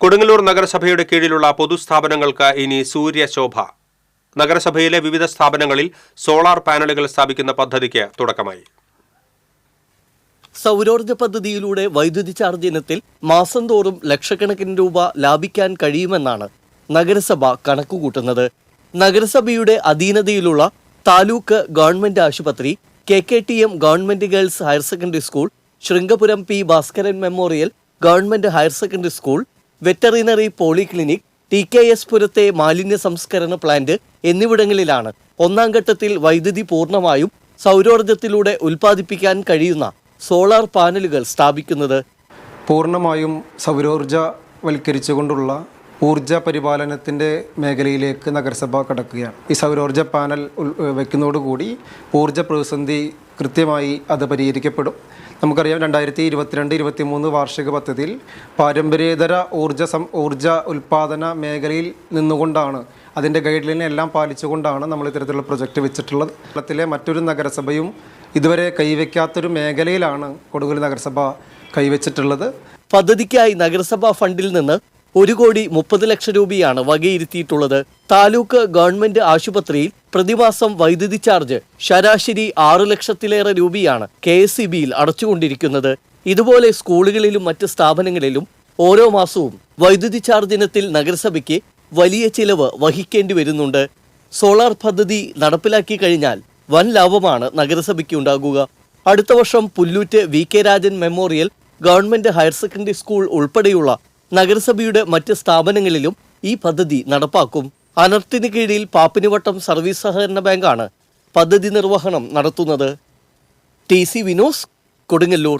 കൊടുങ്ങല്ലൂർ നഗരസഭയുടെ കീഴിലുള്ള പൊതുസ്ഥാപനങ്ങൾക്ക് ഇനി സൂര്യശോഭ. നഗരസഭയിലെ വിവിധ സ്ഥാപനങ്ങളിൽ സോളാർ പാനലുകൾ സ്ഥാപിക്കുന്ന പദ്ധതിക്ക് തുടക്കമായി. സൗരോർജ്ജ പദ്ധതിയിലൂടെ വൈദ്യുതി ചാർജ് ഇനത്തിൽ മാസം തോറും ലക്ഷക്കണക്കിന് രൂപ ലാഭിക്കാൻ കഴിയുമെന്നാണ് നഗരസഭ കണക്കുകൂട്ടുന്നത്. നഗരസഭയുടെ അധീനതയിലുള്ള താലൂക്ക് ഗവൺമെന്റ് ആശുപത്രി, KKTM government girls higher secondary school, Sringapuram P. Bhaskaran memorial government higher secondary school, veterinary polyclinic, TKS പുരത്തെ മാലിന്യ സംസ്കരണ പ്ലാന്റ് എന്നിവിടങ്ങളിലാണ് ഒന്നാം ഘട്ടത്തിൽ വൈദ്യുതി പൂർണ്ണമായും സൗരോർജ്ജത്തിലൂടെ ഉൽപ്പാദിപ്പിക്കാൻ കഴിയുന്ന സോളാർ പാനലുകൾ സ്ഥാപിക്കുന്നത്. പൂർണ്ണമായും സൗരോർജ്ജവൽക്കരിച്ചുകൊണ്ടുള്ള ഊർജ്ജ പരിപാലനത്തിൻ്റെ മേഖലയിലേക്ക് നഗരസഭ കടക്കുകയാണ്. ഈ സൗരോർജ്ജ പാനൽ വയ്ക്കുന്നതോടുകൂടി ഊർജ്ജ പ്രതിസന്ധി കൃത്യമായി അത് പരിഹരിക്കപ്പെടും. നമുക്കറിയാം 2022-23 വാർഷിക പദ്ധതിയിൽ പാരമ്പര്യേതര ഊർജ്ജ ഉൽപ്പാദന മേഖലയിൽ നിന്നുകൊണ്ടാണ്, അതിൻ്റെ ഗൈഡ് ലൈൻ എല്ലാം പാലിച്ചുകൊണ്ടാണ് നമ്മൾ ഇത്തരത്തിലുള്ള പ്രൊജക്റ്റ് വെച്ചിട്ടുള്ളത്. കേരളത്തിലെ മറ്റൊരു നഗരസഭയും ഇതുവരെ കൈവയ്ക്കാത്തൊരു മേഖലയിലാണ് കൊടുങ്ങല്ലൂർ നഗരസഭ കൈവച്ചിട്ടുള്ളത്. പദ്ധതിക്കായി നഗരസഭാ ഫണ്ടിൽ നിന്ന് 1,30 ലക്ഷം രൂപയാണ് വകയിരുത്തിയിട്ടുള്ളത്. താലൂക്ക് ഗവൺമെന്റ് ആശുപത്രിയിൽ പ്രതിമാസം വൈദ്യുതി ചാർജ് ശരാശരി 6 ലക്ഷത്തിലേറെ രൂപയാണ് KSEBയിൽ അടച്ചുകൊണ്ടിരിക്കുന്നത്. ഇതുപോലെ സ്കൂളുകളിലും മറ്റ് സ്ഥാപനങ്ങളിലും ഓരോ മാസവും വൈദ്യുതി ചാർജ് ഇനത്തിൽ നഗരസഭയ്ക്ക് വലിയ ചിലവ് വഹിക്കേണ്ടി വരുന്നുണ്ട്. സോളാർ പദ്ധതി നടപ്പിലാക്കി കഴിഞ്ഞാൽ വൻ ലാഭമാണ് നഗരസഭയ്ക്ക് ഉണ്ടാകുക. അടുത്ത വർഷം Pullut VK Rajan memorial government higher secondary school ഉൾപ്പെടെയുള്ള നഗരസഭയുടെ മറ്റ് സ്ഥാപനങ്ങളിലും ഈ പദ്ധതി നടപ്പാക്കും. അനർട്ടിന് കീഴിൽ പാപ്പിനിവട്ടം സർവീസ് സഹകരണ ബാങ്കാണ് പദ്ധതി നിർവഹണം നടത്തുന്നത്. TC വിനോസ്, കൊടുങ്ങല്ലൂർ.